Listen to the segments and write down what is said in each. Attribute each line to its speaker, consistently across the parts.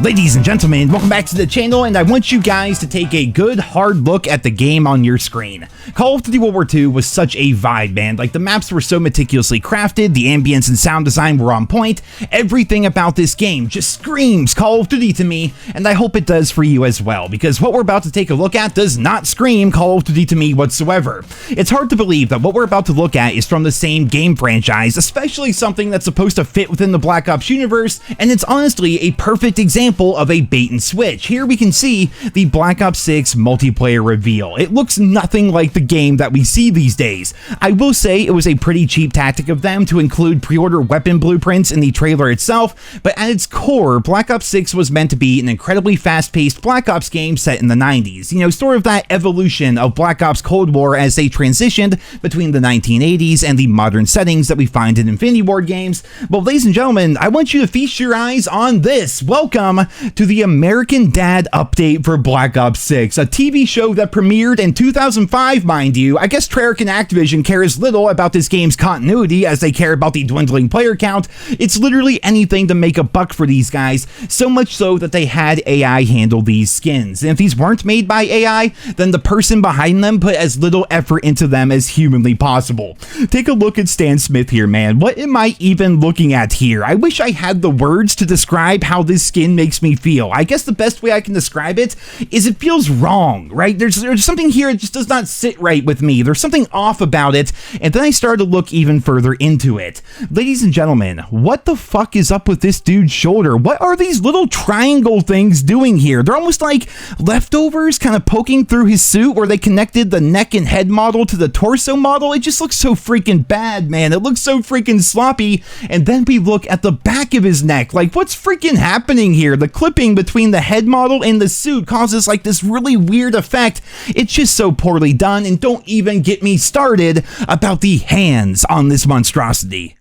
Speaker 1: Ladies and gentlemen, welcome back to the channel, and I want you guys to take a good hard look at the game on your screen. Call of Duty World War II was such a vibe, man. Like, the maps were so meticulously crafted, the ambience and sound design were on point. Everything about this game just screams Call of Duty to me, and I hope it does for you as well, because what we're about to take a look at does not scream Call of Duty to me whatsoever. It's hard to believe that what we're about to look at is from the same game franchise, especially something that's supposed to fit within the Black Ops universe, and it's honestly a perfect example of a bait and switch. Here we can see the Black Ops 6 multiplayer reveal. It looks nothing like the game that we see these days. I will say it was a pretty cheap tactic of them to include pre-order weapon blueprints in the trailer itself, but at its core, Black Ops 6 was meant to be an incredibly fast-paced Black Ops game set in the 90s. You know, sort of that evolution of Black Ops Cold War as they transitioned between the 1980s and the modern settings that we find in Infinity Ward games. Well, ladies and gentlemen, I want you to feast your eyes on this. Welcome to the American Dad update for Black Ops 6, a TV show that premiered in 2005, mind you. I guess Treyarch and Activision care as little about this game's continuity as they care about the dwindling player count. It's literally anything to make a buck for these guys, so much so that they had AI handle these skins. And if these weren't made by AI, then the person behind them put as little effort into them as humanly possible. Take a look at Stan Smith here, man. What am I even looking at here? I wish I had the words to describe how this skin makes me feel. I guess the best way I can describe it is it feels wrong, right? There's something here that just does not sit right with me. There's something off about it, and then I started to look even further into it. Ladies and gentlemen, what the fuck is up with this dude's shoulder? What are these little triangle things doing here? They're almost like leftovers kind of poking through his suit where they connected the neck and head model to the torso model. It just looks so freaking bad, man. It looks so freaking sloppy. And then we look at the back of his neck. Like, what's freaking happening here? The clipping between the head model and the suit causes like this really weird effect. It's just so poorly done, and don't even get me started about the hands on this monstrosity.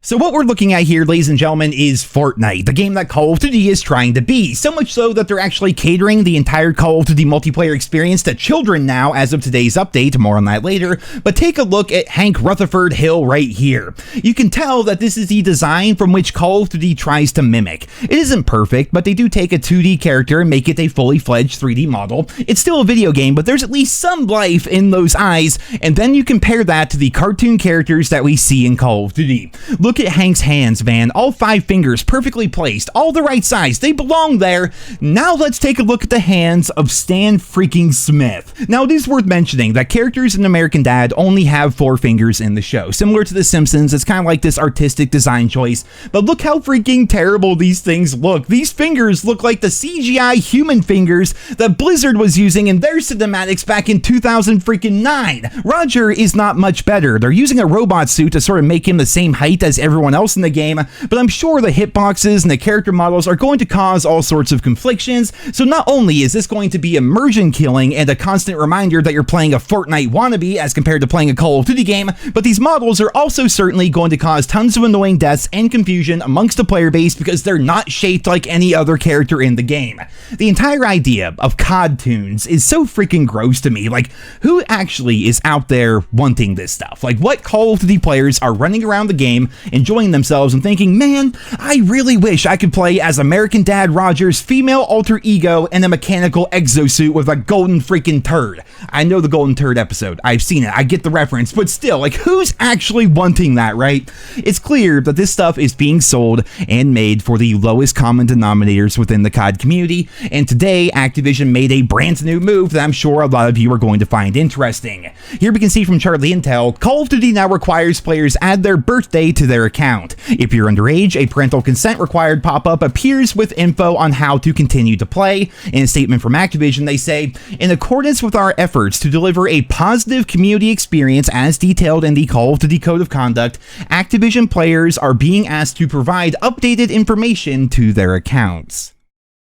Speaker 1: So what we're looking at here, ladies and gentlemen, is Fortnite, the game that Call of Duty is trying to be. So much so that they're actually catering the entire Call of Duty multiplayer experience to children now as of today's update, more on that later. But take a look at Hank Rutherford Hill right here. You can tell that this is the design from which Call of Duty tries to mimic. It isn't perfect, but they do take a 2D character and make it a fully fledged 3D model. It's still a video game, but there's at least some life in those eyes, and then you compare that to the cartoon characters that we see in Call of Duty. Look at Hank's hands, man. All 5 fingers perfectly placed, all the right size. They belong there. Now let's take a look at the hands of Stan freaking Smith. Now it is worth mentioning that characters in American Dad only have 4 fingers in the show. Similar to The Simpsons, it's kind of like this artistic design choice, but look how freaking terrible these things look. These fingers look like the CGI human fingers that Blizzard was using in their cinematics back in 2009. Roger is not much better. They're using a robot suit to sort of make him the same height as everyone else in the game, but I'm sure the hitboxes and the character models are going to cause all sorts of conflictions. So not only is this going to be immersion killing and a constant reminder that you're playing a Fortnite wannabe as compared to playing a Call of Duty game, but these models are also certainly going to cause tons of annoying deaths and confusion amongst the player base because they're not shaped like any other character in the game. The entire idea of COD tunes is so freaking gross to me. Like, who actually is out there wanting this stuff? Like, what Call of Duty players are running around the game enjoying themselves and thinking, man, I really wish I could play as American Dad Rogers' female alter ego in a mechanical exosuit with a golden freaking turd. I know the golden turd episode. I've seen it. I get the reference, but still, like, who's actually wanting that, right? It's clear that this stuff is being sold and made for the lowest common denominators within the COD community, and today Activision made a brand new move that I'm sure a lot of you are going to find interesting. Here we can see from Charlie Intel, Call of Duty now requires players add their birthday to their account. If you're underage, a parental consent required pop-up appears with info on how to continue to play. In a statement from Activision, they say, in accordance with our efforts to deliver a positive community experience as detailed in the Call of Duty Code of Conduct, Activision players are being asked to provide updated information to their accounts.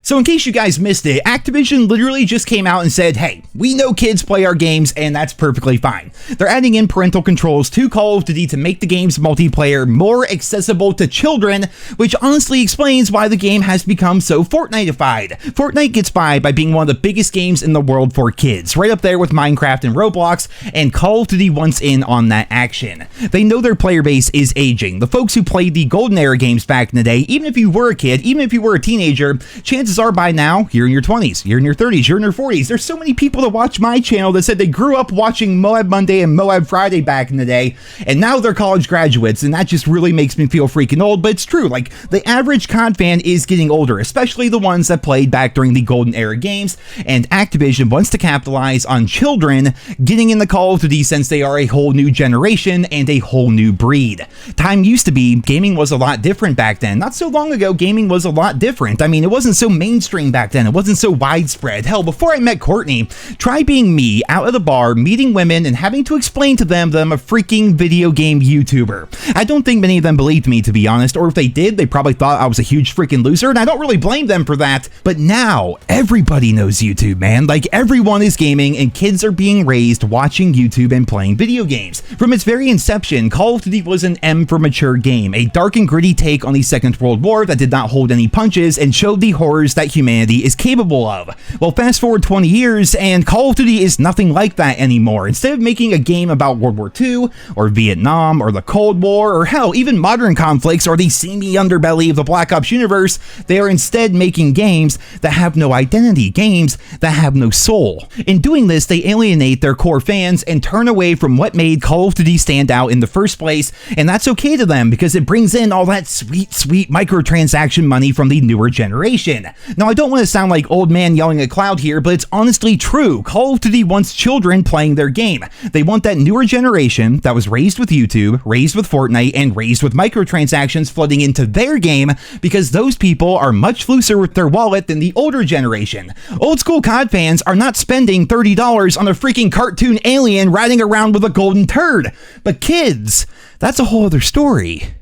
Speaker 1: So in case you guys missed it, Activision literally just came out and said, hey, we know kids play our games and that's perfectly fine. They're adding in parental controls to Call of Duty to make the game's multiplayer more accessible to children, which honestly explains why the game has become so Fortnite-ified. Fortnite gets by being one of the biggest games in the world for kids, right up there with Minecraft and Roblox, and Call of Duty wants in on that action. They know their player base is aging. The folks who played the Golden Era games back in the day, even if you were a kid, even if you were a teenager, chances chances are by now, you're in your 20s, you're in your 30s, you're in your 40s. There's so many people that watch my channel that said they grew up watching Moab Monday and Moab Friday back in the day, and now they're college graduates, and that just really makes me feel freaking old. But it's true, like, the average COD fan is getting older, especially the ones that played back during the golden era games, and Activision wants to capitalize on children getting in the Call of Duty since they are a whole new generation and a whole new breed. Time used to be, gaming was a lot different back then. Not so long ago, gaming was a lot different. I mean, it wasn't so mainstream back then. It wasn't so widespread. Hell, before I met Courtney, try being me out at a bar, meeting women, and having to explain to them that I'm a freaking video game YouTuber. I don't think many of them believed me, to be honest, or if they did, they probably thought I was a huge freaking loser, and I don't really blame them for that. But now, everybody knows YouTube, man. Like, everyone is gaming, and kids are being raised watching YouTube and playing video games. From its very inception, Call of Duty was an M for mature game, a dark and gritty take on the Second World War that did not hold any punches and showed the horrors that humanity is capable of. Well, fast forward 20 years, and Call of Duty is nothing like that anymore. Instead of making a game about World War II, or Vietnam, or the Cold War, or hell, even modern conflicts, or the seamy underbelly of the Black Ops universe, they are instead making games that have no identity, games that have no soul. In doing this, they alienate their core fans and turn away from what made Call of Duty stand out in the first place, and that's okay to them because it brings in all that sweet, sweet microtransaction money from the newer generation. Now, I don't want to sound like old man yelling at cloud here, but it's honestly true. Call of Duty wants children playing their game. They want that newer generation that was raised with YouTube, raised with Fortnite, and raised with microtransactions flooding into their game because those people are much looser with their wallet than the older generation. Old school COD fans are not spending $30 on a freaking cartoon alien riding around with a golden turd. But kids, that's a whole other story.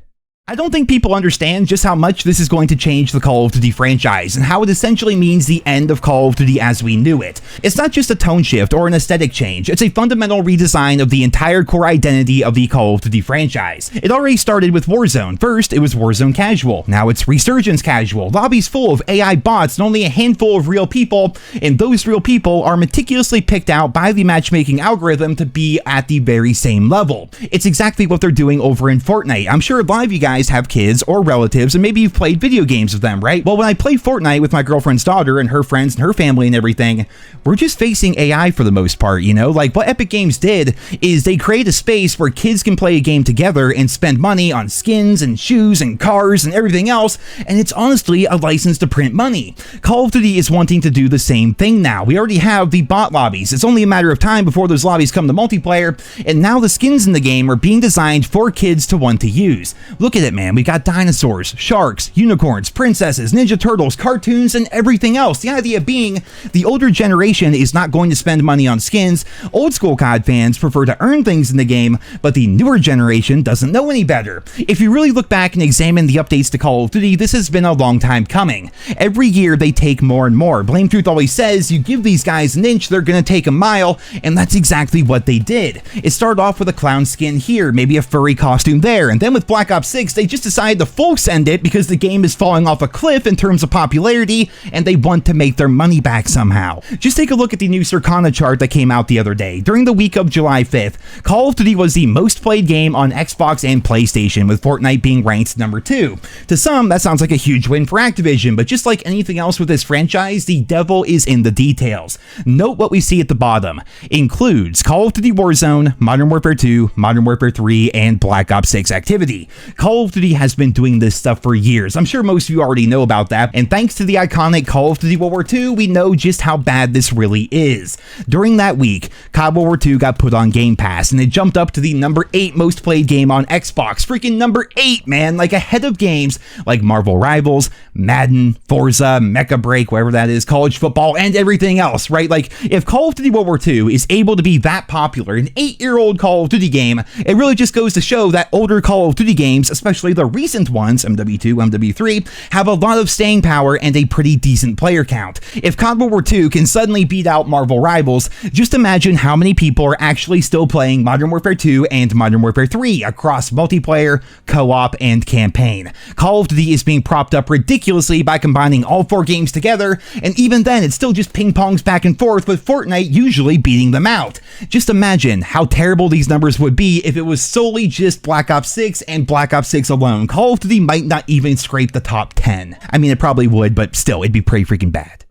Speaker 1: I don't think people understand just how much this is going to change the Call of Duty franchise and how it essentially means the end of Call of Duty as we knew it. It's not just a tone shift or an aesthetic change, it's a fundamental redesign of the entire core identity of the Call of Duty franchise. It already started with Warzone. First, it was Warzone Casual. Now it's Resurgence Casual. Lobbies full of AI bots and only a handful of real people, and those real people are meticulously picked out by the matchmaking algorithm to be at the very same level. It's exactly what they're doing over in Fortnite. I'm sure a lot of you guys have kids or relatives, and maybe you've played video games with them, right? Well, when I play Fortnite with my girlfriend's daughter and her friends and her family and everything, we're just facing AI for the most part, you know? Like, what Epic Games did is they create a space where kids can play a game together and spend money on skins and shoes and cars and everything else, and it's honestly a license to print money. Call of Duty is wanting to do the same thing now. We already have the bot lobbies. It's only a matter of time before those lobbies come to multiplayer, and now the skins in the game are being designed for kids to want to use. Look at it, man. We got dinosaurs, sharks, unicorns, princesses, Ninja Turtles, cartoons, and everything else. The idea being, the older generation is not going to spend money on skins. Old school COD fans prefer to earn things in the game, but the newer generation doesn't know any better. If you really look back and examine the updates to Call of Duty, this has been a long time coming. Every year they take more and more. Blame Truth always says, you give these guys an inch, they're gonna take a mile, and that's exactly what they did. It started off with a clown skin here, maybe a furry costume there, and then with Black Ops 6, they just decided to full send it because the game is falling off a cliff in terms of popularity, and they want to make their money back somehow. Just take a look at the new Circana chart that came out the other day. During the week of July 5th, Call of Duty was the most played game on Xbox and PlayStation, with Fortnite being ranked number 2. To some, that sounds like a huge win for Activision, but just like anything else with this franchise, the devil is in the details. Note what we see at the bottom. Includes Call of Duty Warzone, Modern Warfare 2, Modern Warfare 3, and Black Ops 6 activity. Call of Duty has been doing this stuff for years. I'm sure most of you already know about that, and thanks to the iconic Call of Duty World War II, we know just how bad this really is. During that week, COD World War II got put on Game Pass, and it jumped up to the number 8 most played game on Xbox. Freaking number 8, man! Like, ahead of games like Marvel Rivals, Madden, Forza, Mecha Break, whatever that is, college football, and everything else, right? Like, if Call of Duty World War II is able to be that popular, an 8-year-old Call of Duty game, it really just goes to show that older Call of Duty games, especially the recent ones, MW2, MW3, have a lot of staying power and a pretty decent player count. If COD World War II can suddenly beat out Marvel Rivals, just imagine how many people are actually still playing Modern Warfare 2 and Modern Warfare 3 across multiplayer, co-op, and campaign. Call of Duty is being propped up ridiculously by combining all 4 games together, and even then it still just ping-pongs back and forth, with Fortnite usually beating them out. Just imagine how terrible these numbers would be if it was solely just Black Ops 6 and Black Ops 6 statistics alone, Call of Duty might not even scrape the top 10. I mean, it probably would, but still, it'd be pretty freaking bad.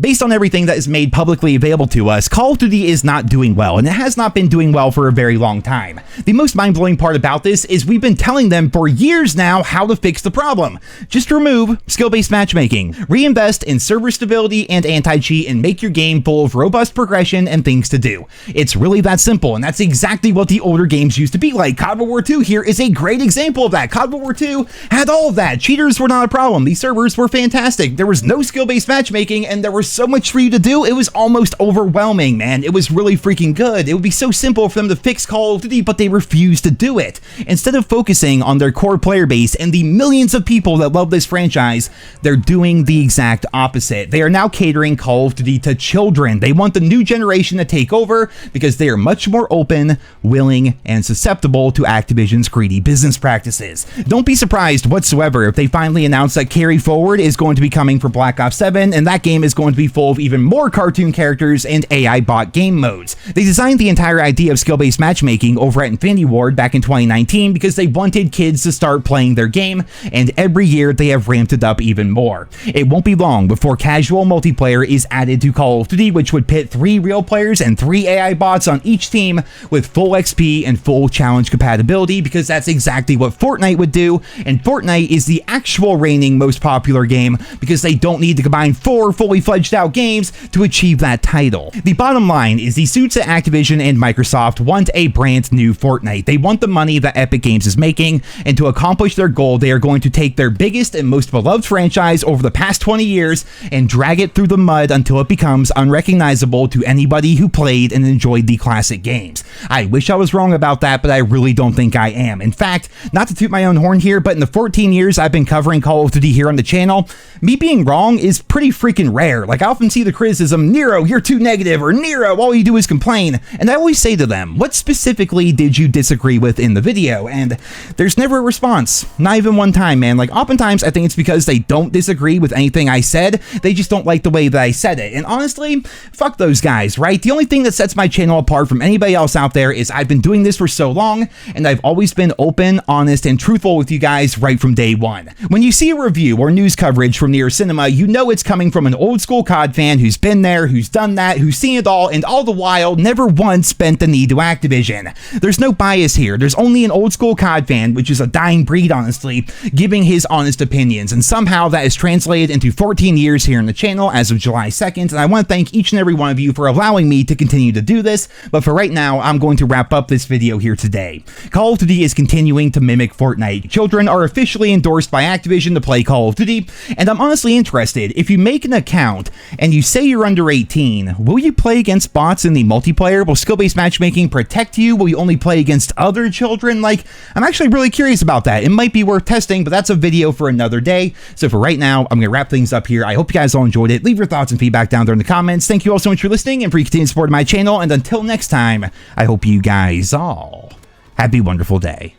Speaker 1: Based on everything that is made publicly available to us, Call of Duty is not doing well, and it has not been doing well for a very long time. The most mind-blowing part about this is we've been telling them for years now how to fix the problem. Just remove skill-based matchmaking, reinvest in server stability and anti-cheat, and make your game full of robust progression and things to do. It's really that simple, and that's exactly what the older games used to be like. COD World War II here is a great example of that. COD World War II had all of that. Cheaters were not a problem. These servers were fantastic. There was no skill-based matchmaking, and there was so much for you to do. It was almost overwhelming, man. It was really freaking good. It would be so simple for them to fix Call of Duty, but they refused to do it. Instead of focusing on their core player base and the millions of people that love this franchise, they're doing the exact opposite. They are now catering Call of Duty to children. They want the new generation to take over because they are much more open, willing, and susceptible to Activision's greedy business practices. Don't be surprised whatsoever if they finally announce that Carry Forward is going to be coming for Black Ops 7, and that game is going to be full of even more cartoon characters and AI bot game modes. They designed the entire idea of skill-based matchmaking over at Infinity Ward back in 2019 because they wanted kids to start playing their game, and every year they have ramped it up even more. It won't be long before casual multiplayer is added to Call of Duty, which would pit 3 real players and 3 AI bots on each team with full XP and full challenge compatibility, because that's exactly what Fortnite would do, and Fortnite is the actual reigning most popular game because they don't need to combine 4 fully fledged out games to achieve that title. The bottom line is the suits at Activision and Microsoft want a brand new Fortnite. They want the money that Epic Games is making, and to accomplish their goal, they are going to take their biggest and most beloved franchise over the past 20 years and drag it through the mud until it becomes unrecognizable to anybody who played and enjoyed the classic games. I wish I was wrong about that, but I really don't think I am. In fact, not to toot my own horn here, but in the 14 years I've been covering Call of Duty here on the channel, me being wrong is pretty freaking rare. Like, I often see the criticism, Nero, you're too negative, or Nero, all you do is complain. And I always say to them, what specifically did you disagree with in the video? And there's never a response. Not even one time, man. Like, oftentimes I think it's because they don't disagree with anything I said. They just don't like the way that I said it. And honestly, fuck those guys, right? The only thing that sets my channel apart from anybody else out there is I've been doing this for so long, and I've always been open, honest, and truthful with you guys right from day one. When you see a review or news coverage from NerosCinema, you know it's coming from an old school COD fan who's been there, who's done that, who's seen it all, and all the while never once bent the knee to Activision. There's no bias here. There's only an old school COD fan, which is a dying breed, honestly, giving his honest opinions, and somehow that is translated into 14 years here on the channel as of July 2nd, and I want to thank each and every one of you for allowing me to continue to do this, but for right now, I'm going to wrap up this video here today. Call of Duty is continuing to mimic Fortnite. Children are officially endorsed by Activision to play Call of Duty, and I'm honestly interested, if you make an account and you say you're under 18, will you play against bots in the multiplayer? Will skill-based matchmaking protect you? Will you only play against other children? Like, I'm actually really curious about that. It might be worth testing, but that's a video for another day. So for right now, I'm going to wrap things up here. I hope you guys all enjoyed it. Leave your thoughts and feedback down there in the comments. Thank you all so much for listening and for your continued support of my channel. And until next time, I hope you guys all have a wonderful day.